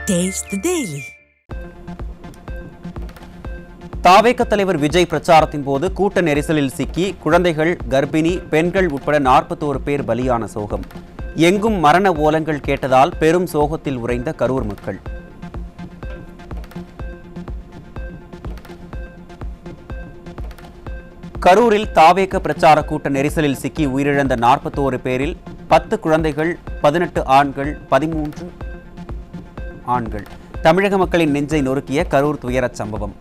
Taste the Daily. தாவேக தலைவர் விஜய் பிரச்சாரத்தின் போது கூட்ட நெரிசலில் சிக்கி குழந்தைகள், கர்ப்பிணி, பெண்கள் உட்பட 41 பேர் பலியான சோகம். எங்கும் மரண ஓலங்கள் கேட்டதால் பெரும் சோகத்தில் உறைந்த கரூர் மக்கள். கரூரில் தாவேக பிரச்சார கூட்ட நெரிசலில் சிக்கி உயிரிழந்த 41 பேரில் 10 குழந்தைகள், 18 ஆண்கள், 13 ஆண்கள். தமிழக மக்களின் நெஞ்சை நொறுக்கிய கரூர் துயரச் சம்பவம்.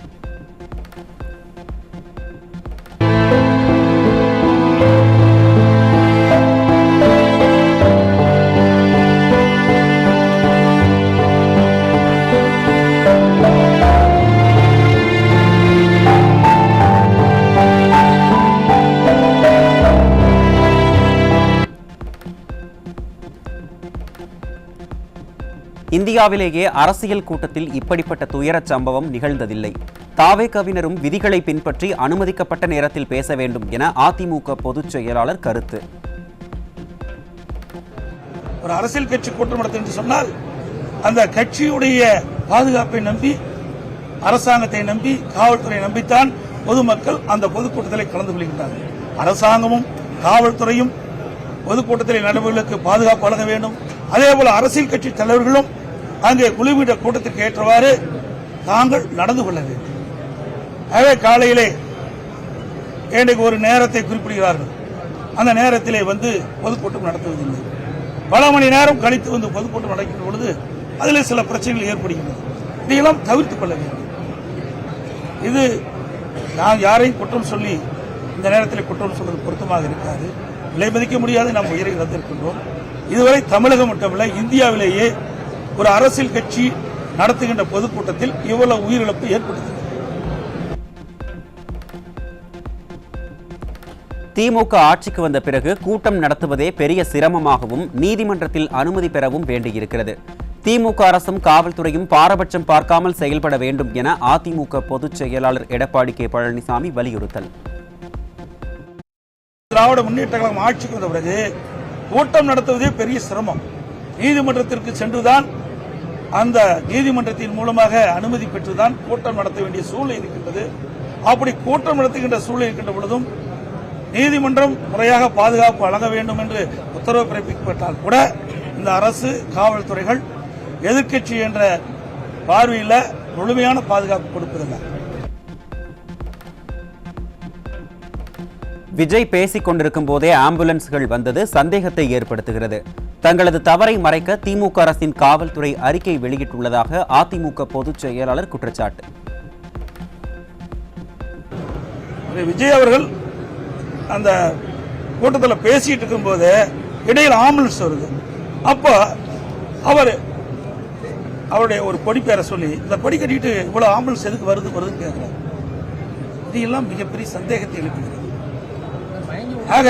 இந்தியாவிலேயே அரசியல் கூட்டத்தில் இப்படிப்பட்ட துயரச் சம்பவம் நிகழ்ந்ததில்லை. தாவேகவினரும் விதிகளை பின்பற்றி அனுமதிக்கப்பட்ட நேரத்தில் பேச வேண்டும் என அதிமுக பொதுச் செயலாளர் கருத்து. ஒரு அரசியல் கட்சி கூட்டம் நடத்தும் என்று சொன்னால் அந்த கட்சியுடைய பாதுகாப்பை நம்பி, அரசாங்கத்தை நம்பி, காவல்துறையை நம்பித்தான் பொதுமக்கள் அந்த பொதுக்கூட்டத்தில் கலந்து கொள்கின்றனர். அரசாங்கமும் காவல்துறையும் பொதுக்கூட்டத்தில் நடைபெறுவதற்கு பாதுகாப்பு வழங்க வேண்டும். அதேபோல அரசியல் கட்சி தலைவர்களும் அங்கே குழுவிட கூட்டத்திற்கு ஏற்றவாறு தாங்கள் நடந்து கொள்ள வேண்டும். அதே காலையிலே இன்றைக்கு ஒரு நேரத்தை குறிப்பிடுகிறார்கள். அந்த நேரத்திலே வந்து பொதுக்கூட்டம் நடத்துவதில்லை. பல மணி நேரம் கழித்து வந்து பொதுக்கூட்டம் நடக்கின்ற பொழுது அதில் சில பிரச்சனைகள் ஏற்படுகின்றன. இதையெல்லாம் தவிர்த்துக் கொள்ள வேண்டும். இது நான் யாரையும் குற்றம் சொல்லி இந்த நேரத்தில் குற்றம் சொல்வது பொருத்தமாக இருக்காது. விலை மதிக்க முடியாது. நாம் உயிரை இழந்திருக்கின்றோம். இதுவரை தமிழகம் மட்டுமல்ல, இந்தியாவிலேயே ஒரு அரசியல் கட்சி நடத்துகின்ற பொதுக்கூட்டத்தில் இவ்வளவு உயிரிழப்பு ஏற்பட்டது. திமுக ஆட்சிக்கு வந்த பிறகு கூட்டம் நடத்துவதே பெரிய சிரமமாகவும் நீதிமன்றத்தில் அனுமதி பெறவும் வேண்டியிருக்கிறது. திமுக அரசும் காவல்துறையும் பாரபட்சம் பார்க்காமல் செயல்பட வேண்டும் என அதிமுக பொதுச் செயலாளர் எடப்பாடி கே பழனிசாமி வலியுறுத்தல். திராவிட முன்னேற்ற கழகம் ஆட்சிக்கு வந்த பிறகு கூட்டம் நடத்துவதே பெரிய சிரமம். நீதிமன்றத்திற்கு சென்றுதான், அந்த நீதிமன்றத்தின் மூலமாக அனுமதி பெற்றுதான் கூட்டம் நடத்த வேண்டிய சூழ்நிலை இருக்கின்றது. அப்படி கூட்டம் நடத்துகின்ற சூழ்நிலை இருக்கின்ற பொழுதும் நீதிமன்றம் முறையாக பாதுகாப்பு வழங்க வேண்டும் என்று உத்தரவு பிறப்பிக்கப்பட்டால் கூட இந்த அரசு, காவல்துறைகள் எதிர்க்கட்சி என்ற பார்வையில் முழுமையான பாதுகாப்பு கொடுப்பதில்லை. விஜய் பேசிக் கொண்டிருக்கும் போதே ஆம்புலன்ஸ்கள் வந்தது சந்தேகத்தை ஏற்படுத்துகிறது. தங்களது தவறை மறைக்க திமுக அரசின் காவல்துறை அறிக்கை வெளியிட்டுள்ளதாக அதிமுக பொதுச் செயலாளர் குற்றச்சாட்டு. விஜய் அவர்கள் அந்த கூட்டத்தில் பேசிட்டு இருக்கும் போது இடையில் ஆம்புலன்ஸ் வருது. அப்போ அவருடைய ஒரு பொடி பேரை சொல்லி, இந்த பொடி கட்டிட்டு இவ்வளவு ஆம்புலன்ஸ் எதுக்கு வருதுன்னு கேட்கிறார். இதெல்லாம் மிகப்பெரிய சந்தேகத்தை எழுப்புகிறது. ஆக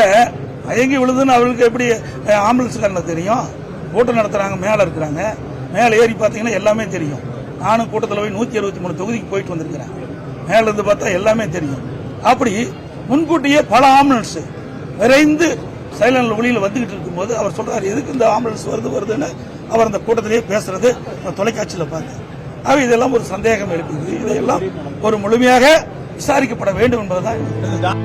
மயங்கி விழுதுன்னு அவர்களுக்கு எப்படி ஆம்புலன்ஸ்காரங்களுக்கு தெரியும்? கூட்டம் நடத்துறாங்க, மேல இருக்கிறாங்க, மேல ஏறி பார்த்தீங்கன்னா எல்லாமே தெரியும். நானும் கூட்டத்தில் போய் 163 தொகுதிக்கு போயிட்டு வந்திருக்கிறேன். மேல இருந்து பார்த்தா எல்லாமே தெரியும். அப்படி முன்கூட்டியே பல ஆம்புலன்ஸ் விரைந்து சைலண்ட் ஒளியில் வந்துகிட்டு இருக்கும்போது அவர் சொல்றாரு, எதுக்கு இந்த ஆம்புலன்ஸ் வருதுன்னு அவர் அந்த கூட்டத்திலேயே பேசுறது தொலைக்காட்சியில் பார்த்தேன். ஆக இதெல்லாம் ஒரு சந்தேகம் எழுப்புகிறது. இதையெல்லாம் ஒரு முழுமையாக விசாரிக்கப்பட வேண்டும் என்பதுதான்.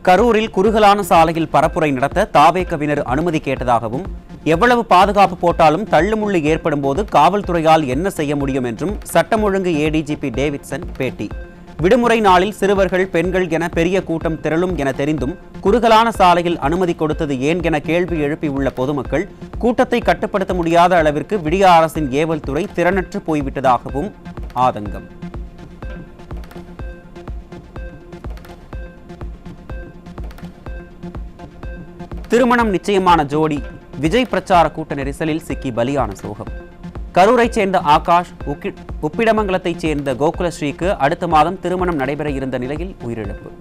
கரூரில் குறுகலான சாலையில் பரப்புரை நடத்த தாவேகவினர் அனுமதி கேட்டதாகவும், எவ்வளவு பாதுகாப்பு போட்டாலும் தள்ளுமுள்ளு ஏற்படும் போது காவல்துறையால் என்ன செய்ய முடியும் என்றும் சட்டம் ஒழுங்கு ஏடிஜிபி டேவிட்சன் பேட்டி. விடுமுறை நாளில் சிறுவர்கள், பெண்கள் என பெரிய கூட்டம் திரளும் என தெரிந்தும் குறுகலான சாலையில் அனுமதி கொடுத்தது ஏன் என கேள்வி எழுப்பியுள்ள பொதுமக்கள், கூட்டத்தை கட்டுப்படுத்த முடியாத அளவிற்கு விடிய அரசின் ஏவல் துறை திறனற்று போய்விட்டதாகவும் ஆதங்கம். திருமணம் நிச்சயமான ஜோடி விஜய் பிரச்சார கூட்ட நெரிசலில் சிக்கி பலியான சோகம். கரூரைச் சேர்ந்த ஆகாஷ், உப்பிடமங்கலத்தைச் சேர்ந்த கோகுலஸ்ரீக்கு அடுத்த மாதம் திருமணம் நடைபெற இருந்த நிலையில் உயிரிழப்பு.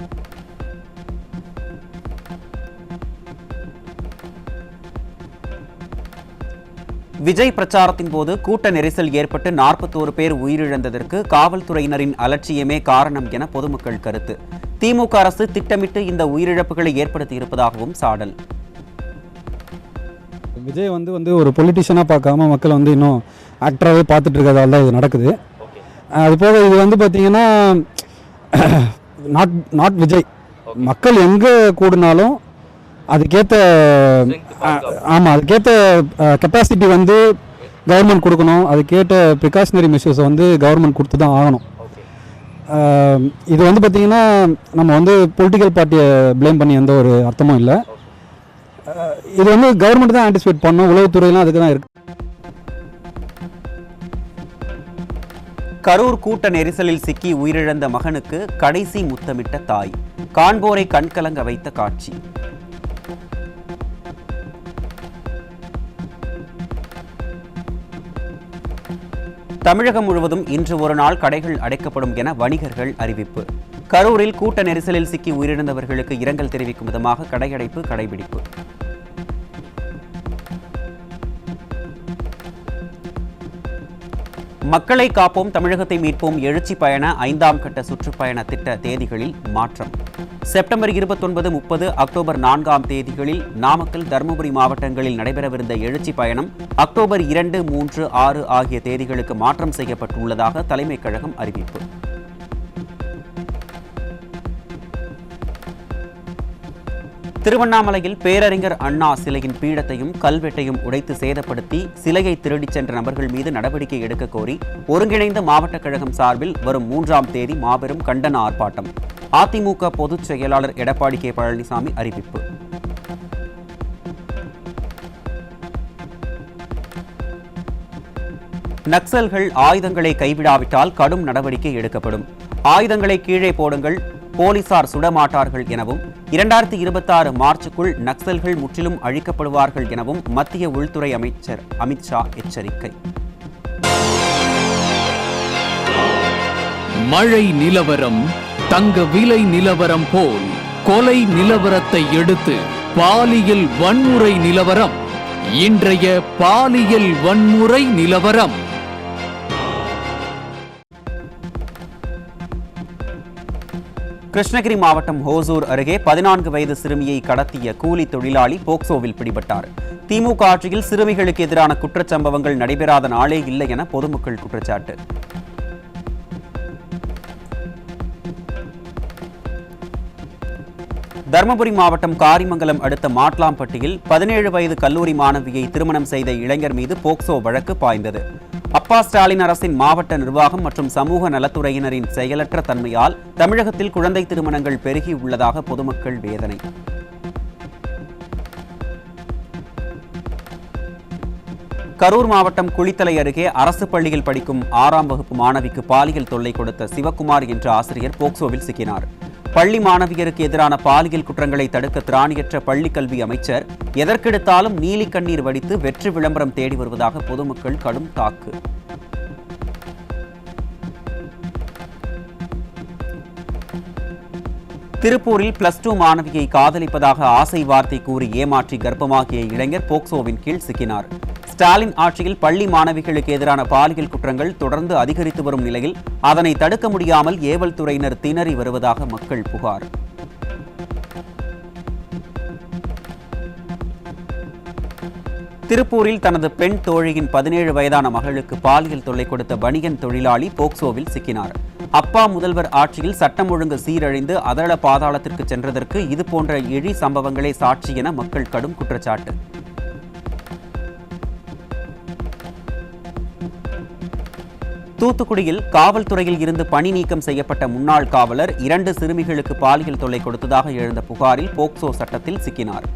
விஜய் பிரச்சாரத்தின் போது கூட்ட நெரிசல் ஏற்பட்டு 41 பேர் உயிரிழந்ததற்கு காவல்துறையினரின் அலட்சியமே காரணம் என பொதுமக்கள் கருத்து. திமுக அரசு திட்டமிட்டு இந்த உயிரிழப்புகளை ஏற்படுத்தி இருப்பதாகவும் சாடல். விஜய் வந்து ஒரு பொலிட்டிஷியனாக பார்க்காம மக்கள் இன்னும் ஆக்டராகவே பார்த்துட்டு இருக்கிறதால தான் இது நடக்குது. அது போக இது பார்த்தீங்கன்னா நாட் விஜய். மக்கள் எங்கே கூடினாலும் அதுக்கேற்ற அதுக்கேற்ற கெப்பாசிட்டி கவர்மெண்ட் கொடுக்கணும். அதுக்கேற்ற ப்ரிகாஷனரி மெஷர்ஸை கவர்மெண்ட் கொடுத்து தான் ஆகணும். இது பார்த்தீங்கன்னா நம்ம பொலிட்டிக்கல் பார்ட்டியை ப்ளேம் பண்ணி எந்த ஒரு அர்த்தமும் இல்லை. இது கவர்மெண்ட் தான் ஆன்டிசிபேட் பண்ணணும். உளவுத்துறையெல்லாம் அதுக்கு தான் இருக்கு. கரூர் கூட்ட நெரிசலில் சிக்கி உயிரிழந்த மகனுக்கு கடைசி முத்தமிட்ட தாய். காண்போரை கண்கலங்க வைத்த காட்சி. தமிழகம் முழுவதும் இன்று ஒரு நாள் கடைகள் அடைக்கப்படும் என வணிகர்கள் அறிவிப்பு. கரூரில் கூட்ட நெரிசலில் சிக்கி உயிரிழந்தவர்களுக்கு இரங்கல் தெரிவிக்கும் விதமாக கடையடைப்பு கடைபிடிப்பு. மக்களை காப்போம் தமிழகத்தை மீட்போம் எழுச்சி பயண 5ஆம் கட்ட சுற்றுப்பயண திட்ட தேதிகளில் மாற்றம். செப்டம்பர் 29, 30, அக்டோபர் 4ஆம் தேதிகளில் நாமக்கல், தருமபுரி மாவட்டங்களில் நடைபெறவிருந்த எழுச்சி பயணம் அக்டோபர் 2, 3, 6 ஆகிய தேதிகளுக்கு மாற்றம் செய்யப்பட்டுள்ளதாக தலைமைக் கழகம் அறிவிப்பு. திருவண்ணாமலையில் பேரறிஞர் அண்ணா சிலையின் பீடத்தையும் கல்வெட்டையும் உடைத்து சேதப்படுத்தி சிலையை திருடிச் சென்ற நபர்கள் மீது நடவடிக்கை எடுக்க கோரி ஒருங்கிணைந்த மாவட்ட கழகம் சார்பில் வரும் 3ஆம் தேதி மாபெரும் கண்டன ஆர்ப்பாட்டம். அதிமுக பொதுச் செயலாளர் எடப்பாடி கே பழனிசாமி அறிவிப்பு. நக்சல்கள் ஆயுதங்களை கைவிடாவிட்டால் கடும் நடவடிக்கை எடுக்கப்படும். ஆயுதங்களை கீழே போடுங்கள், போலீசார் சுடமாட்டார்கள் எனவும் 2026 மார்ச்சுக்குள் நக்சல்கள் முற்றிலும் அழிக்கப்படுவார்கள் எனவும் மத்திய உள்துறை அமைச்சர் அமித்ஷா எச்சரிக்கை. மழை நிலவரம் தங்க விலை நிலவரம் போல் கொலை நிலவரத்தை எடுத்து பாலியல் வன்முறை நிலவரம். இன்றைய பாலியல் வன்முறை நிலவரம். கிருஷ்ணகிரி மாவட்டம் ஹோசூர் அருகே 14 வயது சிறுமியை கடத்திய கூலி தொழிலாளி போக்சோவில் பிடிபட்டார். திமுக ஆட்சியில் சிறுமிகளுக்கு எதிரான குற்றச்சம்பவங்கள் நடைபெறாத நாளே இல்லை என பொதுமக்கள் குற்றச்சாட்டு. தருமபுரி மாவட்டம் காரிமங்கலம் அடுத்த மாட்லாம்பட்டியில் 17 வயது கல்லூரி மாணவியை திருமணம் செய்த இளைஞர் மீது போக்சோ வழக்கு பாய்ந்தது. அப்பா ஸ்டாலின் அரசின் மாவட்ட நிர்வாகம் மற்றும் சமூக நலத்துறையினரின் செயலற்ற தன்மையால் தமிழகத்தில் குழந்தை திருமணங்கள் பெருகி உள்ளதாக பொதுமக்கள் வேதனை. கரூர் மாவட்டம் குளித்தலை அருகே அரசு பள்ளியில் படிக்கும் 6ஆம் வகுப்பு மாணவிக்கு பாலியல் தொல்லை கொடுத்த சிவக்குமார் என்ற ஆசிரியர் போக்சோவில் சிக்கினார். பள்ளி மாணவியருக்கு எதிரான பாலியல் குற்றங்களை தடுக்க திராணியற்ற பள்ளிக்கல்வி அமைச்சர் எதற்கெடுத்தாலும் நீலி கண்ணீர் வடித்து வெற்றி விளம்பரம் தேடி வருவதாக பொதுமக்கள் கடும் தாக்கு. திருப்பூரில் +2 மாணவியை காதலிப்பதாக ஆசை வார்த்தை கூறி ஏமாற்றி கர்ப்பமாகிய இளைஞர் போக்சோவின் கீழ் சிக்கினார். ஸ்டாலின் ஆட்சியில் பள்ளி மாணவிகளுக்கு எதிரான பாலியல் குற்றங்கள் தொடர்ந்து அதிகரித்து வரும் நிலையில் அதனை தடுக்க முடியாமல் ஏவல் துறையினர் திணறி வருவதாக மக்கள் புகார். திருப்பூரில் தனது பெண் தோழியின் 17 வயதான மகளுக்கு பாலியல் தொல்லை கொடுத்த பனியன் தொழிலாளி போக்சோவில் சிக்கினார். அப்பா முதல்வர் ஆட்சியில் சட்டம் ஒழுங்கு சீரழிந்து அதள பாதாளத்திற்கு சென்றதற்கு இதுபோன்ற இழி சம்பவங்களே சாட்சி என மக்கள் கடும் குற்றச்சாட்டு. தூத்துக்குடியில் காவல்துறையில் இருந்து பணி நீக்கம் செய்யப்பட்ட முன்னாள் காவலர் 2 சிறுமிகளுக்கு பாலியல் தொல்லை கொடுத்ததாக எழுந்த புகாரில் போக்சோ சட்டத்தில் சிக்கினார்.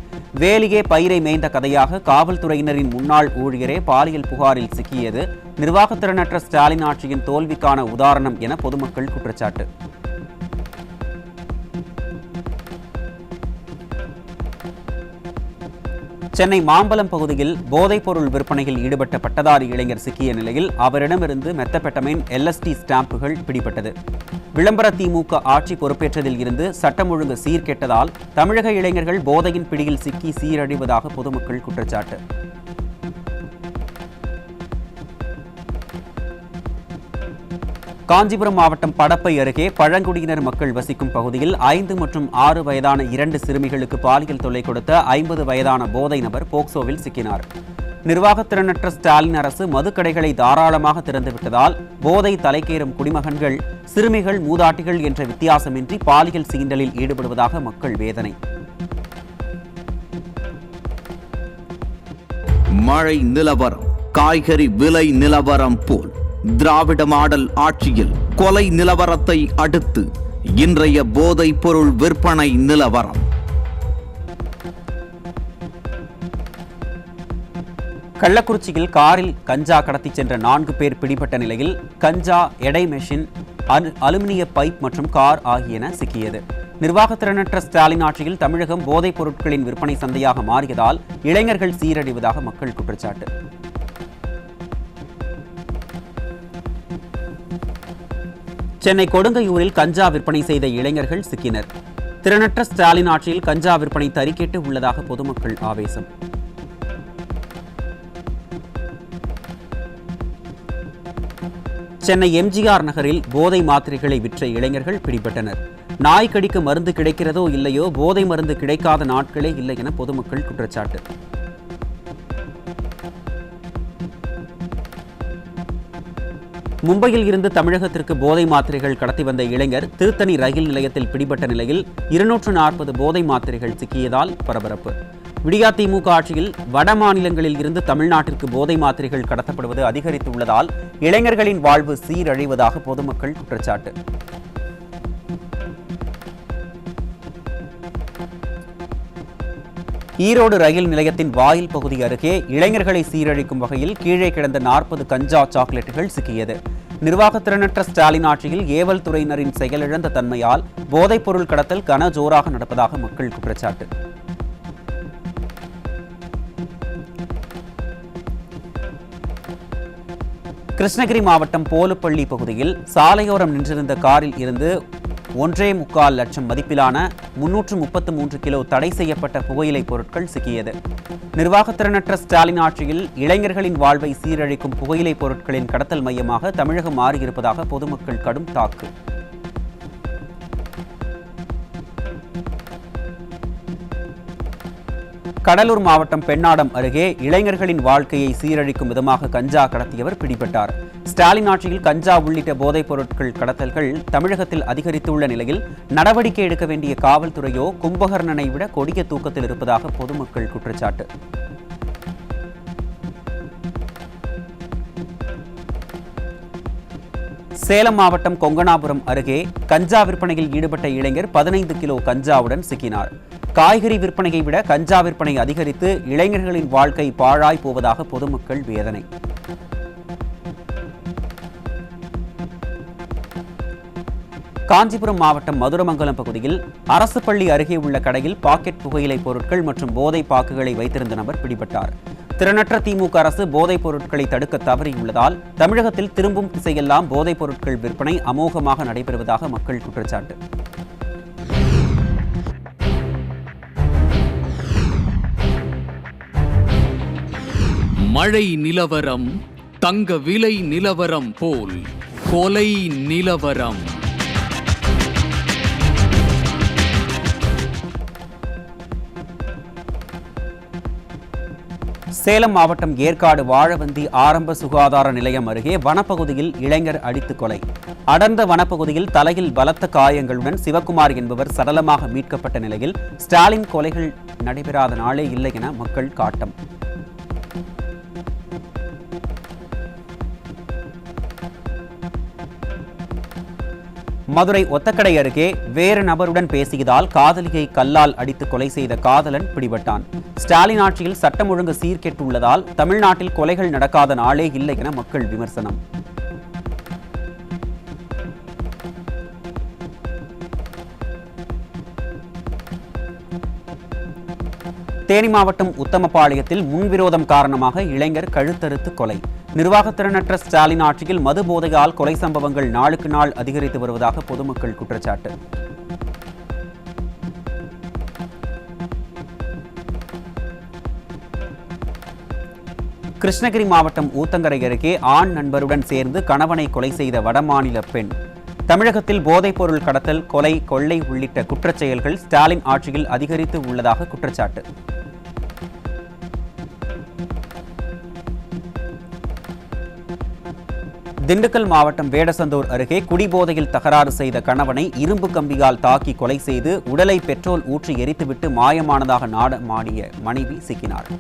வேலியே பயிரை மேய்ந்த கதையாக காவல்துறையினரின் முன்னாள் ஊழியரே பாலியல் புகாரில் சிக்கியது நிர்வாகத்திறனற்ற ஸ்டாலின் ஆட்சியின் தோல்விக்கான உதாரணம் என பொதுமக்கள் குற்றச்சாட்டு. சென்னை மாம்பலம் பகுதியில் போதைப்பொருள் விற்பனையில் ஈடுபட்ட பட்டதாரி இளைஞர் சிக்கிய நிலையில் அவரிடமிருந்து மெத்தபெட்டமைன் LSD ஸ்டாம்புகள் பிடிபட்டது. விளம்பர திமுக ஆட்சி பொறுப்பேற்றதில் இருந்து சட்டம் ஒழுங்கு சீர்கெட்டதால் தமிழக இளைஞர்கள் போதையின் பிடியில் சிக்கி சீரழிவதாக பொதுமக்கள் குற்றச்சாட்டு. காஞ்சிபுரம் மாவட்டம் படப்பை அருகே பழங்குடியினர் மக்கள் வசிக்கும் பகுதியில் 5 மற்றும் 6 வயதான 2 சிறுமிகளுக்கு பாலியல் தொல்லை கொடுத்த 50 வயதான போதை நபர் போக்சோவில் சிக்கினார். நிர்வாகத்திறனற்ற ஸ்டாலின் அரசு மதுக்கடைகளை தாராளமாக திறந்துவிட்டதால் போதை தலைக்கேறும் குடிமகன்கள், சிறுமிகள், மூதாட்டிகள் என்ற வித்தியாசமின்றி பாலியல் சீண்டலில் ஈடுபடுவதாக மக்கள் வேதனை. மழை நிலவரம், காய்கறி விலை நிலவரம் போல் திராவிட மாடல் ஆட்சியில் கொலை நிலவரத்தை அடுத்து இன்றைய போதைப் பொருள் விற்பனை நிலவரம். கள்ளக்குறிச்சியில் காரில் கஞ்சா கடத்தி சென்ற 4 பேர் பிடிபட்ட நிலையில் கஞ்சா, எடை மெஷின், அலுமினிய பைப் மற்றும் கார் ஆகியன சிக்கியது. நிர்வாகத்திறனற்ற ஸ்டாலின் ஆட்சியில் தமிழகம் போதைப் பொருட்களின் விற்பனை சந்தையாக மாறியதால் இளைஞர்கள் சீரழிவதாக மக்கள் குற்றச்சாட்டு. சென்னை கொடுங்கையூரில் கஞ்சா விற்பனை செய்த இளைஞர்கள் சிக்கினர். திறனற்ற ஸ்டாலின் ஆட்சியில் கஞ்சா விற்பனை தறிக்கேட்டு உள்ளதாக பொதுமக்கள் ஆவேசம். சென்னை எம்ஜிஆர் நகரில் போதை மாத்திரைகளை விற்ற இளைஞர்கள் பிடிபட்டனர். நாய் கடிக்கு மருந்து கிடைக்கிறதோ இல்லையோ, போதை மருந்து கிடைக்காத நாட்களே இல்லை என பொதுமக்கள் குற்றச்சாட்டு. மும்பையில் இருந்து தமிழகத்திற்கு போதை மாத்திரைகள் கடத்தி வந்த இளைஞர் திருத்தணி ரயில் நிலையத்தில் பிடிபட்ட நிலையில் 240 போதை மாத்திரைகள் சிக்கியதால் பரபரப்பு. விடியா திமுக ஆட்சியில் வட மாநிலங்களில் இருந்து தமிழ்நாட்டிற்கு போதை மாத்திரைகள் கடத்தப்படுவது அதிகரித்துள்ளதால் இளைஞர்களின் வாழ்வு சீரழிவதாக பொதுமக்கள் குற்றச்சாட்டு. ஈரோடு ரயில் நிலையத்தின் வாயில் பகுதி அருகே இளைஞர்களை சீரழிக்கும் வகையில் கீழே கிடந்த 40 கஞ்சா சாக்லேட்டுகள் சிக்கியது. நிர்வாகத்திறனற்ற ஸ்டாலின் ஆட்சியில் ஏவல் துறையினரின் செயலிழந்த தன்மையால் போதைப் பொருள் கடத்தல் கன ஜோராக நடப்பதாக மக்கள் குற்றச்சாட்டு. கிருஷ்ணகிரி மாவட்டம் போலுப்பள்ளி பகுதியில் சாலையோரம் நின்றிருந்த காரில் இருந்து 1.25 லட்சம் மதிப்பிலான 333 கிலோ தடை செய்யப்பட்ட புகையிலை பொருட்கள் சிக்கியது. நிர்வாகத்திறனற்ற ஸ்டாலின் ஆட்சியில் இளைஞர்களின் வாழ்வை சீரழிக்கும் புகையிலை பொருட்களின் கடத்தல் மையமாக தமிழகம் மாறியிருப்பதாக பொதுமக்கள் கடும் தாக்கு. கடலூர் மாவட்டம் பெண்ணாடம் அருகே இளைஞர்களின் வாழ்க்கையை சீரழிக்கும் விதமாக கஞ்சா கடத்தியவர் பிடிபட்டார். ஸ்டாலின் ஆட்சியில் கஞ்சா உள்ளிட்ட போதைப் பொருட்கள் கடத்தல்கள் தமிழகத்தில் அதிகரித்துள்ள நிலையில் நடவடிக்கை எடுக்க வேண்டிய காவல்துறையோ கும்பகர்ணனை விட கொடிய தூக்கத்தில் இருப்பதாக பொதுமக்கள் குற்றச்சாட்டு. சேலம் மாவட்டம் கொங்கணாபுரம் அருகே கஞ்சா விற்பனையில் ஈடுபட்ட இளைஞர் 15 கிலோ கஞ்சாவுடன் சிக்கினார். காய்கறி விற்பனையை விட கஞ்சா விற்பனை அதிகரித்து இளைஞர்களின் வாழ்க்கை பாழாய் போவதாக பொதுமக்கள் வேதனை. காஞ்சிபுரம் மாவட்டம் மதுரமங்கலம் பகுதியில் அரசு பள்ளி அருகே உள்ள கடையில் பாக்கெட் புகையிலை பொருட்கள் மற்றும் போதை பாக்குகளை வைத்திருந்த நபர் பிடிபட்டார். திறனற்ற திமுக அரசு போதைப் பொருட்களை தடுக்க தவறியுள்ளதால் தமிழகத்தில் திரும்பும் திசையெல்லாம் போதைப் பொருட்கள் விற்பனை அமோகமாக நடைபெறுவதாக மக்கள் குற்றச்சாட்டு. மழை நிலவரம், தங்க விலை நிலவரம் போல் கொலை நிலவரம். சேலம் மாவட்டம் ஏற்காடு வாழவந்தி ஆரம்ப சுகாதார நிலையம் அருகே வனப்பகுதியில் இளைஞர் அடித்து கொலை. அடர்ந்த வனப்பகுதியில் தலையில் பலத்த காயங்களுடன் சிவக்குமார் என்பவர் சடலமாக மீட்கப்பட்ட நிலையில் ஸ்டாலின் கொலைகள் நடைபெறாத நாளே இல்லை என மக்கள் காட்டம். மதுரை ஒத்தக்கடை அருகே வேறு நபருடன் பேசியதால் காதலியை கல்லால் அடித்து கொலை செய்த காதலன் பிடிபட்டான். ஸ்டாலின் ஆட்சியில் சட்டம் ஒழுங்கு சீர்கெட்டுள்ளதால் தமிழ்நாட்டில் கொலைகள் நடக்காத நாளே இல்லை என மக்கள் விமர்சனம். தேனி மாவட்டம் உத்தமபாளையத்தில் முன்விரோதம் காரணமாக இளைஞர் கழுத்தறுத்து கொலை. நிர்வாகத்திறனற்ற ஸ்டாலின் ஆட்சியில் மது போதையால் கொலை சம்பவங்கள் நாளுக்கு நாள் அதிகரித்து வருவதாக பொதுமக்கள் குற்றச்சாட்டு. கிருஷ்ணகிரி மாவட்டம் ஊத்தங்கரை அருகே ஆண் நண்பருடன் சேர்ந்து கணவனை கொலை செய்த வடமாநில பெண். தமிழகத்தில் போதைப்பொருள் கடத்தல், கொலை, கொள்ளை உள்ளிட்ட குற்றச் செயல்கள் ஸ்டாலின் ஆட்சியில் அதிகரித்து உள்ளதாக குற்றச்சாட்டு. திண்டுக்கல் மாவட்டம் வேடசந்தூர் அருகே குடிபோதையில் தகராறு செய்த கணவனை இரும்பு கம்பியால் தாக்கி கொலை செய்து உடலை பெட்ரோல் ஊற்றி எரித்துவிட்டு மாயமானதாக நாடமாடிய மனைவி சிக்கினார்.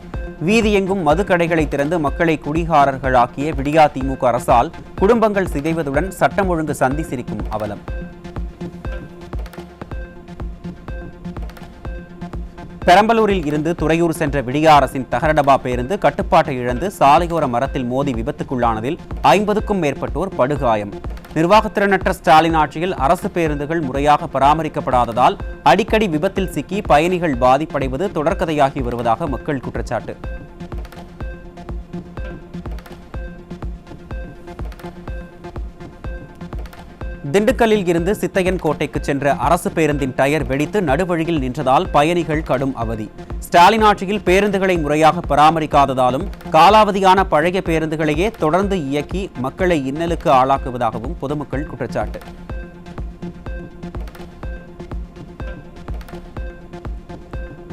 வீதியெங்கும் மதுக்கடைகளை திறந்து மக்களை குடிகாரர்களாக்கிய விடியா திமுக அரசால் குடும்பங்கள் சிதைவதுடன் சட்டம் ஒழுங்கு சந்தி சிரிக்கும் அவலம். பெரம்பலூரில் இருந்து துறையூர் சென்ற விடியா அரசின் தகரடபா பேருந்து கட்டுப்பாட்டை இழந்து சாலையோர மரத்தில் மோதி விபத்துக்குள்ளானதில் 50க்கும் மேற்பட்டோர் படுகாயம். நிர்வாகத்திறனற்ற ஸ்டாலின் ஆட்சியில் அரசு பேருந்துகள் முறையாக பராமரிக்கப்படாததால் அடிக்கடி விபத்தில் சிக்கி பயணிகள் பாதிப்படைவது தொடர்கதையாகி வருவதாக மக்கள் குற்றச்சாட்டு. திண்டுக்கல்லில் இருந்து சித்தையன் கோட்டைக்கு சென்ற அரசு பேருந்தின் டயர் வெடித்து நடுவழியில் நின்றதால் பயணிகள் கடும் அவதி. ஸ்டாலின் ஆட்சியில் பேருந்துகளை முறையாக பராமரிக்காததாலும் காலாவதியான பழைய பேருந்துகளையே தொடர்ந்து இயக்கி மக்களை இன்னலுக்கு ஆளாக்குவதாகவும் பொதுமக்கள் குற்றச்சாட்டு.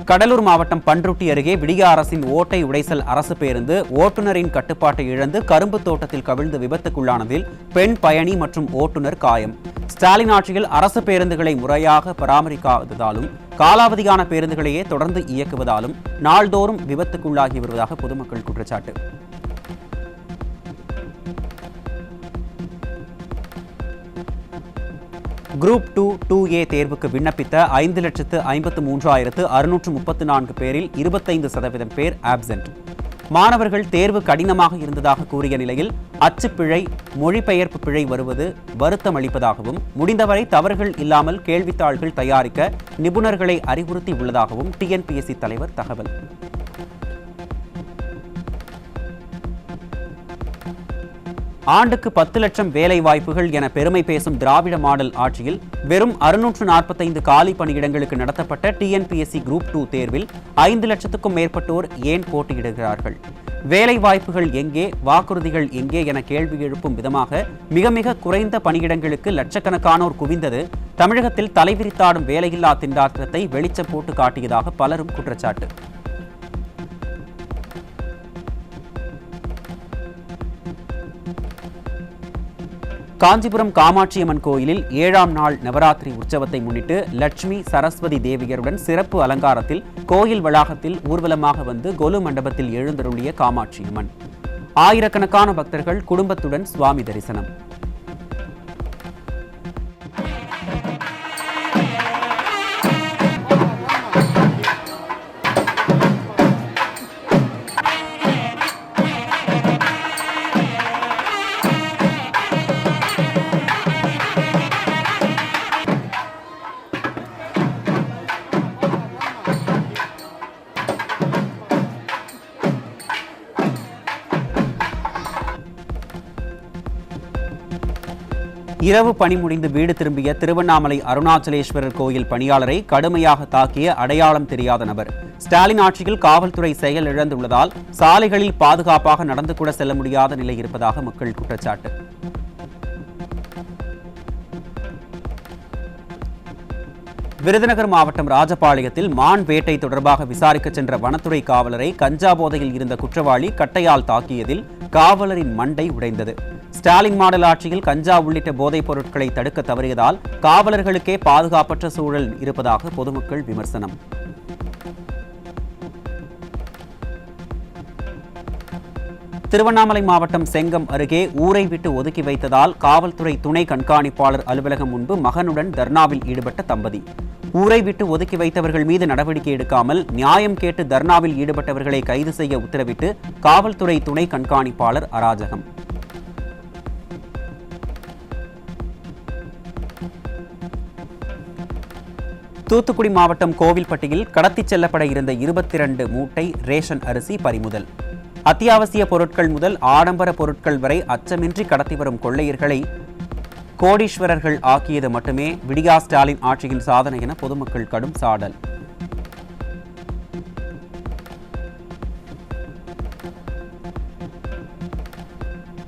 கடலூர் மாவட்டம் பன்ருட்டி அருகே விடியா அரசின் ஓட்டை உடைசல் அரசு பேருந்து ஓட்டுநரின் கட்டுப்பாட்டை இழந்து கரும்பு தோட்டத்தில் கவிழ்ந்து விபத்துக்குள்ளானதில் பெண் பயணி மற்றும் ஓட்டுநர் காயம். ஸ்டாலின் ஆட்சியில் அரசு பேருந்துகளை முறையாக பராமரிக்காததாலும் காலாவதியான பேருந்துகளையே தொடர்ந்து இயக்குவதாலும் நாள்தோறும் விபத்துக்குள்ளாகி வருவதாக பொதுமக்கள் குற்றச்சாட்டு. குரூப் 2 2A தேர்வுக்கு விண்ணப்பித்த 5,53,634 பேரில் 25% பேர் ஆப்சென்ட். மாணவர்கள் தேர்வு கடினமாக இருந்ததாக கூறிய நிலையில் அச்சுப்பிழை, மொழிபெயர்ப்பு பிழை வருவது வருத்தம் அளிப்பதாகவும் முடிந்தவரை தவறுகள் இல்லாமல் கேள்வித்தாள்கள் தயாரிக்க நிபுணர்களை அறிவுறுத்தி உள்ளதாகவும் டிஎன்பிஎஸ்சி தலைவர் தகவல். ஆண்டுக்கு 10 லட்சம் வேலை வாய்ப்புகள் என பெருமை பேசும் திராவிட மாடல் ஆட்சியில் வெறும் 645 காலி பணியிடங்களுக்கு நடத்தப்பட்ட டிஎன்பிஎஸ்சி குரூப் 2 தேர்வில் 5 லட்சத்துக்கும் மேற்பட்டோர் ஏன் போட்டியிடுகிறார்கள்? வேலை வாய்ப்புகள் எங்கே, வாக்குறுதிகள் எங்கே என கேள்வி எழுப்பும் விதமாக மிக மிக குறைந்த பணியிடங்களுக்கு லட்சக்கணக்கானோர் குவிந்தது தமிழகத்தில் தலைவிரித்தாடும் வேலையில்லா திண்டாட்டத்தை வெளிச்சம் போட்டு காட்டியதாக பலரும் குற்றச்சாட்டு. காஞ்சிபுரம் காமாட்சியம்மன் கோயிலில் 7ஆம் நாள் நவராத்திரி உற்சவத்தை முன்னிட்டு லட்சுமி சரஸ்வதி தேவியருடன் சிறப்பு அலங்காரத்தில் கோயில் வளாகத்தில் ஊர்வலமாக வந்து கொலு மண்டபத்தில் எழுந்தருளிய காமாட்சியம்மன். ஆயிரக்கணக்கான பக்தர்கள் குடும்பத்துடன் சுவாமி தரிசனம். இரவு பணி முடிந்து வீடு திரும்பிய திருவண்ணாமலை அருணாச்சலேஸ்வரர் கோயில் பணியாளரை கடுமையாக தாக்கிய அடையாளம் தெரியாத நபர். ஸ்டாலின் ஆட்சியில் காவல்துறை செயல் இழந்துள்ளதால் சாலைகளில் பாதுகாப்பாக நடந்து கூட செல்ல முடியாத நிலை இருப்பதாக மக்கள் குற்றச்சாட்டு. விருதுநகர் மாவட்டம் ராஜபாளையத்தில் மான் வேட்டை தொடர்பாக விசாரிக்க சென்ற வனத்துறை காவலரை கஞ்சா போதையில் இருந்த குற்றவாளி கட்டையால் தாக்கியதில் காவலரின் மண்டை உடைந்தது. ஸ்டாலின் மாடல் ஆட்சியில் கஞ்சா உள்ளிட்ட போதைப் பொருட்களை தடுக்க தவறியதால் காவலர்களுக்கே பாதுகாப்பற்ற சூழல் இருப்பதாக பொதுமக்கள் விமர்சனம். திருவண்ணாமலை மாவட்டம் செங்கம் அருகே ஊரை விட்டு ஒதுக்கி வைத்ததால் காவல்துறை துணை கண்காணிப்பாளர் அலுவலகம் முன்பு மகனுடன் தர்ணாவில் ஈடுபட்ட தம்பதி. ஊரை விட்டு ஒதுக்கி வைத்தவர்கள் மீது நடவடிக்கை எடுக்காமல் நியாயம் கேட்டு தர்ணாவில் ஈடுபட்டவர்களை கைது செய்ய உத்தரவிட்டு காவல்துறை துணை கண்காணிப்பாளர் அராஜகம். தூத்துக்குடி மாவட்டம் கோவில்பட்டியில் கடத்திச் செல்லப்பட இருந்த 22 மூட்டை ரேஷன் அரிசி பறிமுதல். அத்தியாவசிய பொருட்கள் முதல் ஆடம்பர பொருட்கள் வரை அச்சமின்றி கடத்தி வரும் கொள்ளையர்களை கோடீஸ்வரர்கள் ஆக்கியது மட்டுமே விடியா ஸ்டாலின் ஆட்சியின் சாதனை என பொதுமக்கள் கடும் சாடல்.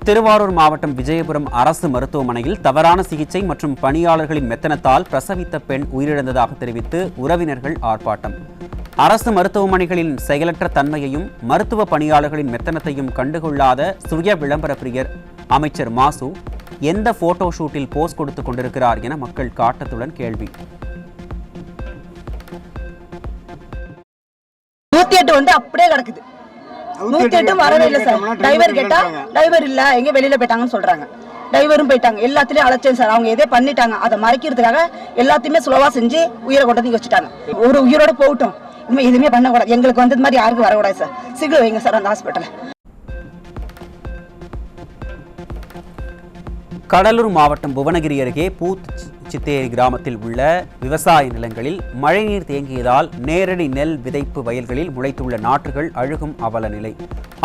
திருவாரூர் மாவட்டம் விஜயபுரம் அரசு மருத்துவமனையில் தவறான சிகிச்சை மற்றும் பணியாளர்களின் மெத்தனத்தால் பிரசவித்த பெண் உயிரிழந்ததாக தெரிவித்து உறவினர்கள் ஆர்ப்பாட்டம். அரசு மருத்துவமனைகளின் செயலற்ற தன்மையையும் மருத்துவ பணியாளர்களின் மெத்தனத்தையும் கண்டுகொள்ளாத சுய விளம்பர பிரியர் அமைச்சர் மாசு எந்த போட்டோ ஷூட்டில் போஸ் கொடுத்துக் கொண்டிருக்கிறார் என மக்கள் காட்டத்துடன் கேள்வி. 108 அப்படியே கிடக்குது. 108 வரவே இல்லை சார். டிரைவர் கேட்டா டிரைவர் இல்ல, எங்க வெளியில போயிட்டாங்கன்னு சொல்றாங்க. டிரைவரும் போயிட்டாங்க. எல்லாத்துலயும் அழைச்சேன் சார். அவங்க எதே பண்ணிட்டாங்க. அதை மறைக்கிறதுக்காக எல்லாத்தையுமே ஸ்லோவா செஞ்சு உயிரை கொண்டு வச்சுட்டாங்க. ஒரு உயிரோட போகட்டும், இனிமே எதுவுமே பண்ணக்கூடாது. எங்களுக்கு வந்தது மாதிரி யாருக்கும் வரக்கூடாது சார். சீக்கிரம் வைங்க சார் அந்த ஹாஸ்பிட்டல். கடலூர் மாவட்டம் புவனகிரி அருகே பூச்சித்தேரி கிராமத்தில் உள்ள விவசாய நிலங்களில் மழைநீர் தேங்கியதால் நேரடி நெல் விதைப்பு வயல்களில் முளைத்துள்ள நாற்றுகள் அழுகும் அவல நிலை.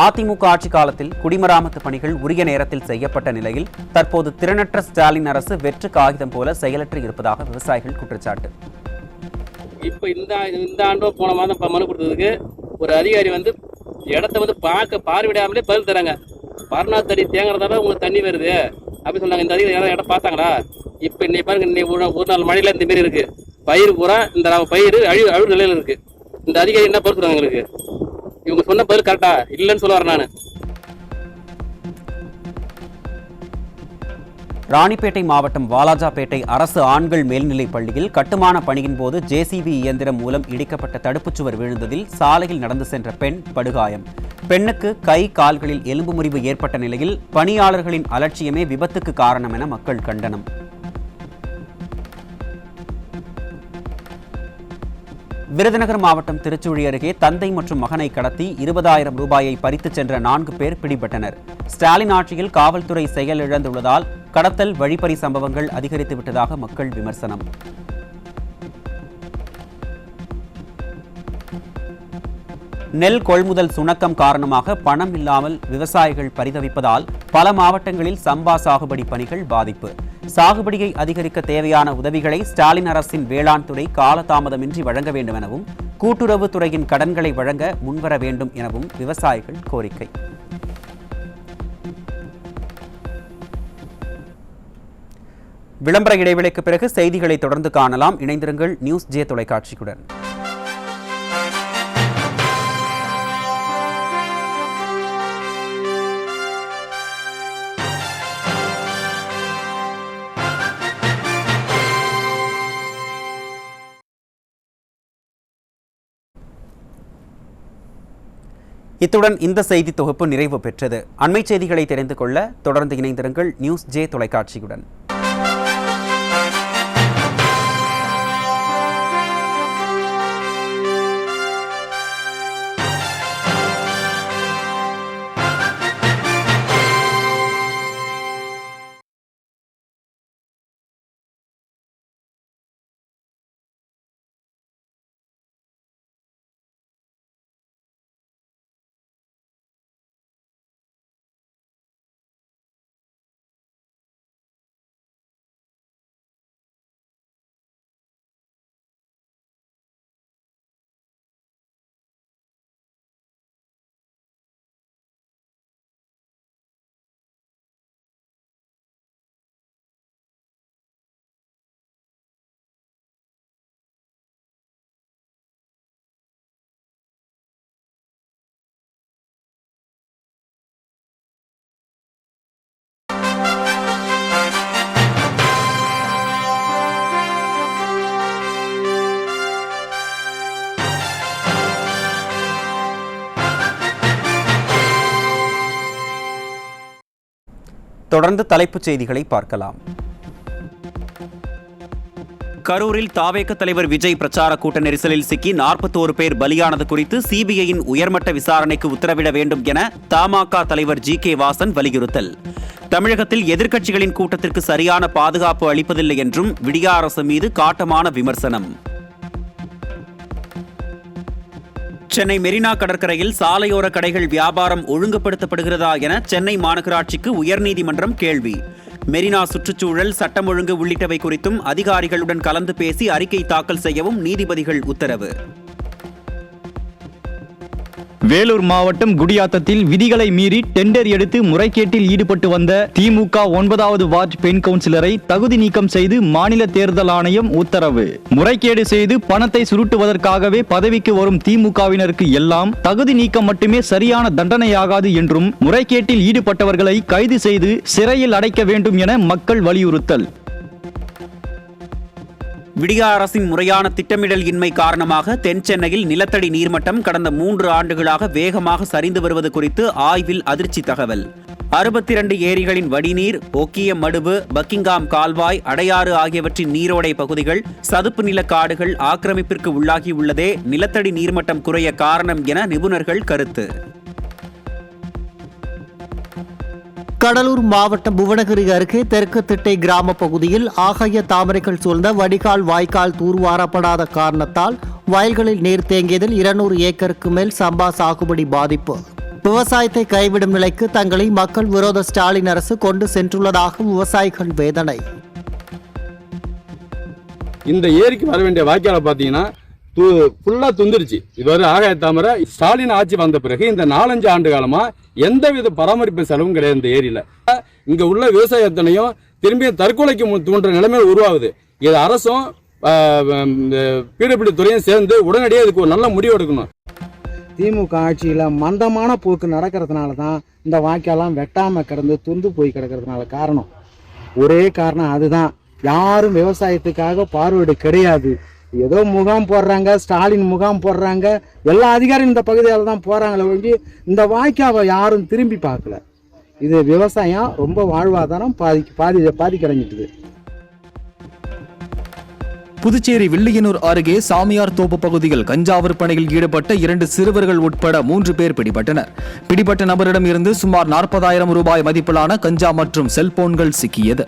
அதிமுக ஆட்சி காலத்தில் குடிமராமத்து பணிகள் உரிய நேரத்தில் செய்யப்பட்ட நிலையில் தற்போது திறனற்ற ஸ்டாலின் அரசு வெற்று காகிதம் போல செயலற்று இருப்பதாக விவசாயிகள் குற்றச்சாட்டு. இப்போ இந்த ஆண்டோ போன மாதம் மனு கொடுத்ததுக்கு ஒரு அதிகாரி இடத்த பார்வையிடாமலே பதில் தராங்க. 16 அடி தேங்குறதால உங்களுக்கு தண்ணி வருது அப்படின்னு சொன்னாங்க. இந்த அதிகாரி இடம் பார்த்தாங்களா? இப்போ இன்னைக்கு பாருங்க, இன்னைக்கு ஒரு நாள் மழையில இந்த மாரி இருக்கு. பயிர் பூரா இந்த பயிர் அழிவு நிலையில இருக்கு. இந்த அதிகாரி என்ன பதில் சொல்றாங்க? எங்களுக்கு இவங்க சொன்ன பதில் கரெக்டா இல்லைன்னு சொல்ல வரேன் நான். ராணிப்பேட்டை மாவட்டம் வாலாஜாபேட்டை அரசு ஆண்கள் மேல்நிலைப் பள்ளியில் கட்டுமான பணியின் போது ஜேசிபி இயந்திரம் மூலம் இடிக்கப்பட்ட தடுப்புச்சுவர் விழுந்ததில் சாலையில் நடந்து சென்ற பெண் படுகாயம். பெண்ணுக்கு கை கால்களில் எலும்பு முறிவு ஏற்பட்ட நிலையில் பணியாளர்களின் அலட்சியமே விபத்துக்கு காரணம் என மக்கள் கண்டனம். விருதுநகர் மாவட்டம் திருச்சுழி அருகே தந்தை மற்றும் மகனை கடத்தி 20,000 ரூபாயை பறித்துச் சென்ற 4 பேர் பிடிபட்டனர். ஸ்டாலின் ஆட்சியில் காவல்துறை செயலிழந்துள்ளதால் கடத்தல் வழிப்பறி சம்பவங்கள் அதிகரித்துவிட்டதாக மக்கள் விமர்சனம். நெல் கொள்முதல் சுணக்கம் காரணமாக பணம் இல்லாமல் விவசாயிகள் பரிதவிப்பதால் பல மாவட்டங்களில் சம்பா சாகுபடி பணிகள் பாதிப்பு. சாகுபடியை அதிகரிக்க தேவையான உதவிகளை ஸ்டாலின் அரசின் வேளாண் துறை காலதாமதமின்றி வழங்க வேண்டும் எனவும் கூட்டுறவு துறையின் கடன்களை வழங்க முன்வர வேண்டும் எனவும் விவசாயிகள் கோரிக்கை. விளம்பர இடைவேளைக்கு பிறகு செய்திகளை தொடர்ந்து காணலாம். இணைந்திருங்கள் நியூஸ் ஜே தொலைக்காட்சியுடன். இத்துடன் இந்த செய்தி தொகுப்பு நிறைவு பெற்றது. அண்மை செய்திகளை தெரிந்து கொள்ள தொடர்ந்து இணைந்திருங்கள் நியூஸ் ஜே தொலைக்காட்சியுடன். தொடர்ந்து தலைப்புச் செய்திகளை பார்க்கலாம். கரூரில் தாவேக தலைவர் விஜய் பிரச்சார கூட்ட நெரிசலில் சிக்கி 41 பேர் பலியானது குறித்து சிபிஐயின் உயர்மட்ட விசாரணைக்கு உத்தரவிட வேண்டும் என தமாக தலைவர் ஜி.கே. வாசன் வலியுறுத்தல். தமிழகத்தில் எதிர்க்கட்சிகளின் கூட்டத்திற்கு சரியான பாதுகாப்பு அளிப்பதில்லை என்றும் விடியா அரசு மீது காட்டமான விமர்சனம். சென்னை மெரினா கடற்கரையில் சாலையோர கடைகள் வியாபாரம் ஒழுங்குபடுத்தப்படுகிறதா என சென்னை மாநகராட்சிக்கு உயர்நீதிமன்றம் கேள்வி. மெரினா சுற்றுச்சூழல், சட்டம் ஒழுங்கு உள்ளிட்டவை குறித்தும் அதிகாரிகளுடன் கலந்து பேசி அறிக்கை தாக்கல் செய்யவும் நீதிபதிகள் உத்தரவு. வேலூர் மாவட்டம் குடியாத்தத்தில் விதிகளை மீறி டெண்டர் எடுத்து முறைகேட்டில் ஈடுபட்டு வந்த திமுக 9வது வார்டு பெண் கவுன்சிலரை தகுதி நீக்கம் செய்து மாநில தேர்தல் ஆணையம் உத்தரவு. முறைகேடு செய்து பணத்தை சுருட்டுவதற்காகவே பதவிக்கு வரும் திமுகவினருக்கு எல்லாம் தகுதி நீக்கம் மட்டுமே சரியான தண்டனையாகாது என்றும் முறைகேட்டில் ஈடுபட்டவர்களை கைது செய்து சிறையில் அடைக்க வேண்டும் என மக்கள் வலியுறுத்தல். விடியா அரசின் முறையான திட்டமிடல் இன்மை காரணமாக தென் சென்னையில் நிலத்தடி நீர்மட்டம் கடந்த 3 ஆண்டுகளாக வேகமாக சரிந்து வருவது குறித்து ஆய்வில் அதிர்ச்சி தகவல். 62 ஏரிகளின் வடிநீர், ஒக்கிய மடுவு, பக்கிங்காம் கால்வாய், அடையாறு ஆகியவற்றின் நீரோடை பகுதிகள், சதுப்பு நில காடுகள் ஆக்கிரமிப்பிற்கு உள்ளாகியுள்ளதே நிலத்தடி நீர்மட்டம் குறைய காரணம் என நிபுணர்கள் கருத்து. கடலூர் மாவட்டம் புவனகிரி அருகே தெற்கு திட்டை கிராம பகுதியில் ஆகாய தாமரைகள் சூழ்ந்த வடிகால் வாய்க்கால் தூர்வாரப்படாத காரணத்தால் வயல்களில் நீர் தேங்கியதில் 200 ஏக்கருக்கு மேல் சம்பா சாகுபடி பாதிப்பு. விவசாயத்தை கைவிடும் நிலைக்கு தங்களை மக்கள் விரோத ஸ்டாலின் அரசு கொண்டு சென்றுள்ளதாக விவசாயிகள் வேதனை. இந்த ஏரிக்கு வர வேண்டிய வாய்க்கால பாத்தீங்கன்னா ஃபுல்லா துந்துருச்சு. இதுவரை ஆகாய தாமரை ஸ்டாலின் ஆட்சி வந்த பிறகு இந்த 4-5 ஆண்டு காலமா எந்தவித பராமரிப்பு செலவும் கிடையாது. இந்த ஏரியில இங்க உள்ள விவசாயத்தினையும் திரும்பியும் தற்கொலைக்கு தூண்டுற நிலைமை உருவாகுது. இது அரசும் பிடபிள்யூ துறையும் சேர்ந்து உடனடியாக இதுக்கு ஒரு நல்ல முடிவு எடுக்கணும். திமுக ஆட்சியில மந்தமான போக்கு நடக்கிறதுனால தான் இந்த வாய்க்காலாம் வெட்டாம கிடந்து துண்டு போய் கிடக்கிறதுனால காரணம், ஒரே காரணம் அதுதான். யாரும் விவசாயத்துக்காக பார்வையிட கிடையாது. ஏதோ முகாம் போடுறாங்க, ஸ்டாலின் முகாம் போடுறாங்க, எல்லா அதிகாரியும் இந்த பகுதியால் தான் போறாங்களே ஒழிஞ்சு இந்த வாய்க்காவை யாரும் திரும்பி பார்க்கல. இது விவசாயம் ரொம்ப வாழ்வாதாரம் பாதிக்கடைஞ்சிட்டுது. புதுச்சேரி வில்லியனூர் அருகே சாமியார் தோப்பு பகுதியில் கஞ்சா விற்பனையில் ஈடுபட்ட 2 சிறுவர்கள் உட்பட 3 பேர் பிடிபட்டனர். பிடிபட்ட நபரிடம் இருந்து சுமார் 40,000 ரூபாய் மதிப்பிலான கஞ்சா மற்றும் செல்போன்கள் சிக்கியது.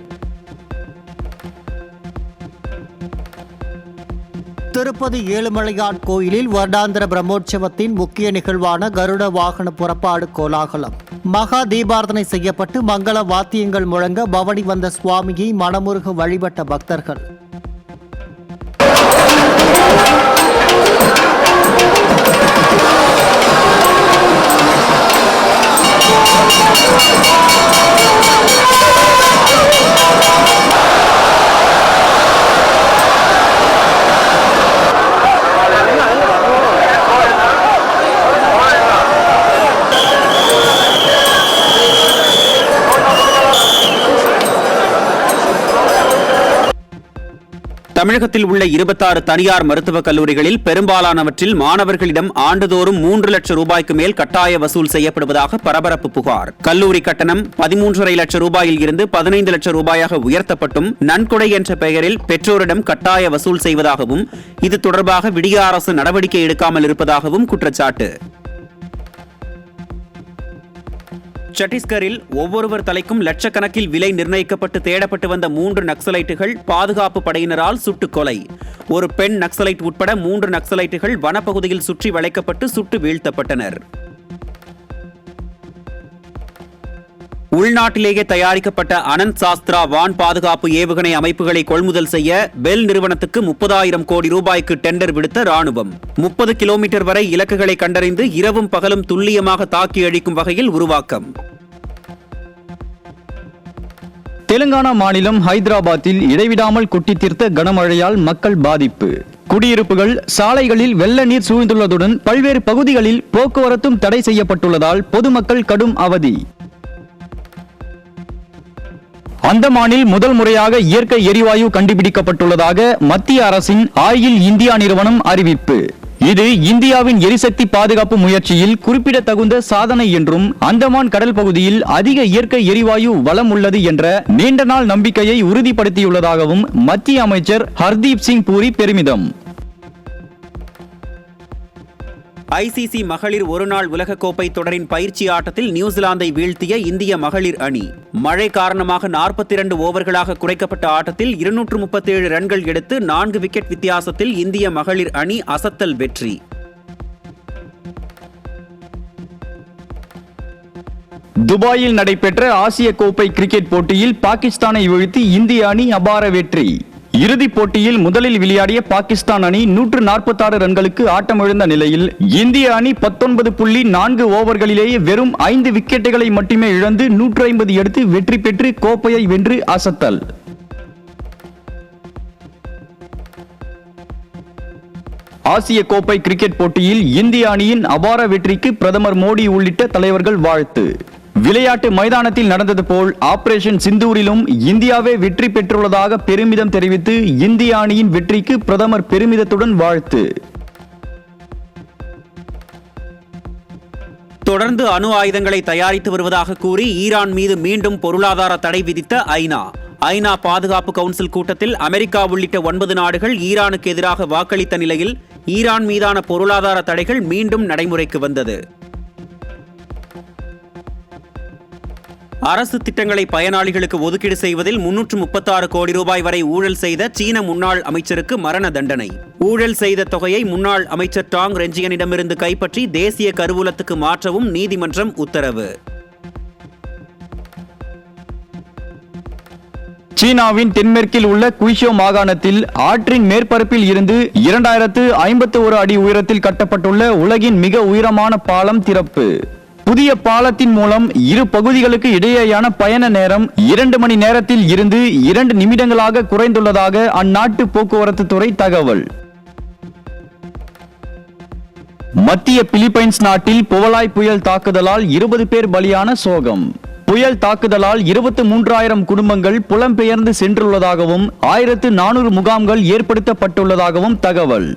திருப்பதி ஏழுமலையான் கோயிலில் வருடாந்திர பிரம்மோற்சவத்தின் முக்கிய நிகழ்வான கருட வாகன புறப்பாடு கோலாகலம். மகா தீபார்த்தனை செய்யப்பட்டு மங்கள வாத்தியங்கள் முழங்க பவனி வந்த சுவாமியை மனமுருக வழிபட்ட பக்தர்கள். தமிழகத்தில் உள்ள 26 தனியார் மருத்துவக் கல்லூரிகளில் பெரும்பாலானவற்றில் மாணவர்களிடம் ஆண்டுதோறும் 3 லட்சம் ரூபாய்க்கு மேல் கட்டாய வசூல் செய்யப்படுவதாக பரபரப்பு புகார். கல்லூரி கட்டணம் 13.5 லட்சம் ரூபாயில் இருந்து 15 லட்சம் ரூபாயாக உயர்த்தப்பட்டும் நன்கொடை என்ற பெயரில் பெற்றோரிடம் கட்டாய வசூல் செய்வதாகவும் இது தொடர்பாக விடிய அரசு நடவடிக்கை எடுக்காமல் இருப்பதாகவும் குற்றச்சாட்டு. சத்தீஸ்கரில் ஒவ்வொருவர் தலைக்கும் லட்சக்கணக்கில் விலை நிர்ணயிக்கப்பட்டு தேடப்பட்டு வந்த 3 நக்சலைட்டுகள் பாதுகாப்பு படையினரால் சுட்டுக் கொலை. ஒரு பெண் நக்சலைட் உட்பட 3 நக்சலைட்டுகள் வனப்பகுதியில் சுற்றி வளைக்கப்பட்டு சுட்டு வீழ்த்தப்பட்டனர். உள்நாட்டிலேயே தயாரிக்கப்பட்ட அனந்த் சாஸ்திரா வான் பாதுகாப்பு ஏவுகணை அமைப்புகளை கொள்முதல் செய்ய பெல் நிறுவனத்துக்கு 30,000 கோடி ரூபாய்க்கு டெண்டர் விடுத்த ராணுவம். 30 கிலோமீட்டர் வரை இலக்குகளை கண்டறிந்து இரவும் பகலும் துல்லியமாக தாக்கி அழிக்கும் வகையில் உருவாக்கம். தெலுங்கானா மாநிலம் ஹைதராபாத்தில் இடைவிடாமல் கொட்டி தீர்த்த கனமழையால் மக்கள் பாதிப்பு. குடியிருப்புகள், சாலைகளில் வெள்ள நீர் சூழ்ந்துள்ளதுடன் பல்வேறு பகுதிகளில் போக்குவரத்தும் தடை செய்யப்பட்டுள்ளதால் பொதுமக்கள் கடும் அவதி. அந்தமானில் முதல் முறையாக இயற்கை எரிவாயு கண்டுபிடிக்கப்பட்டுள்ளதாக மத்திய அரசின் ஆயில் இந்தியா நிறுவனம் அறிவிப்பு. இது இந்தியாவின் எரிசக்தி பாதுகாப்பு முயற்சியில் குறிப்பிடத்தகுந்த சாதனை என்றும் அந்தமான் கடல் பகுதியில் அதிக இயற்கை எரிவாயு வளம் உள்ளது என்ற நீண்ட நாள் நம்பிக்கையை உறுதிப்படுத்தியுள்ளதாகவும் மத்திய அமைச்சர் ஹர்தீப் சிங் பூரி பெருமிதம். ஐசிசி மகளிர் ஒருநாள் உலகக்கோப்பை தொடரின் பயிற்சி ஆட்டத்தில் நியூசிலாந்தை வீழ்த்திய இந்திய மகளிர் அணி. மழை காரணமாக 42 ஓவர்களாக குறைக்கப்பட்ட ஆட்டத்தில் 237 ரன்கள் எடுத்து 4 விக்கெட் வித்தியாசத்தில் இந்திய மகளிர் அணி அசத்தல் வெற்றி. துபாயில் நடைபெற்ற ஆசிய கோப்பை கிரிக்கெட் போட்டியில் பாகிஸ்தானை வீழ்த்தி இந்திய அணி அபார வெற்றி. இறுதிப் போட்டியில் முதலில் விளையாடிய பாகிஸ்தான் அணி 146 ரன்களுக்கு ஆட்டமிழந்த நிலையில் இந்திய அணி 19.4 ஓவர்களிலேயே வெறும் 5 விக்கெட்டுகளை மட்டுமே இழந்து 150 எடுத்து வெற்றி பெற்று கோப்பையை வென்று அசத்தல். ஆசிய கோப்பை கிரிக்கெட் போட்டியில் இந்திய அணியின் அபார வெற்றிக்கு பிரதமர் மோடி உள்ளிட்ட தலைவர்கள் வாழ்த்து. விளையாட்டு மைதானத்தில் நடந்தது போல் ஆபரேஷன் சிந்தூரிலும் இந்தியாவே வெற்றி பெற்றுள்ளதாக பெருமிதம் தெரிவித்து இந்திய அணியின் வெற்றிக்கு பிரதமர் பெருமிதத்துடன் வாழ்த்து. தொடர்ந்து அணு ஆயுதங்களை தயாரித்து வருவதாக கூறி ஈரான் மீது மீண்டும் பொருளாதார தடை விதித்த ஐநா பாதுகாப்பு கவுன்சில் கூட்டத்தில் அமெரிக்கா உள்ளிட்ட 9 நாடுகள் ஈரானுக்கு எதிராக வாக்களித்த நிலையில் ஈரான் மீதான பொருளாதார தடைகள் மீண்டும் நடைமுறைக்கு வந்தது. அரசு திட்டங்களை பயனாளிகளுக்கு ஒதுக்கீடு செய்வதில் 336 கோடி ரூபாய் வரை ஊழல் செய்த சீன முன்னாள் அமைச்சருக்கு மரண தண்டனை. ஊழல் செய்த தொகையை முன்னாள் அமைச்சர் டாங் ரெஞ்சியனிடமிருந்து கைப்பற்றி தேசிய கருவூலத்துக்கு மாற்றவும் நீதிமன்றம் உத்தரவு. சீனாவின் தென்மேற்கில் உள்ள குய்ஷோ மாகாணத்தில் ஆற்றின் மேற்பரப்பில் இருந்து 2051 அடி உயரத்தில் கட்டப்பட்டுள்ள உலகின் மிக உயரமான பாலம் திறப்பு. புதிய பாலத்தின் மூலம் இரு பகுதிகளுக்கு இடையேயான பயண நேரம் 2 மணி நேரத்தில் இருந்து 2 நிமிடங்களாக குறைந்துள்ளதாக அந்நாட்டு போக்குவரத்து துறை தகவல். மத்திய பிலிப்பைன்ஸ் நாட்டில் புவலாய் புயல் தாக்குதலால் 20 பேர் பலியான சோகம். புயல் தாக்குதலால் 23,000 குடும்பங்கள் புலம்பெயர்ந்து சென்றுள்ளதாகவும் 1,400 முகாம்கள் ஏற்படுத்தப்பட்டுள்ளதாகவும் தகவல்.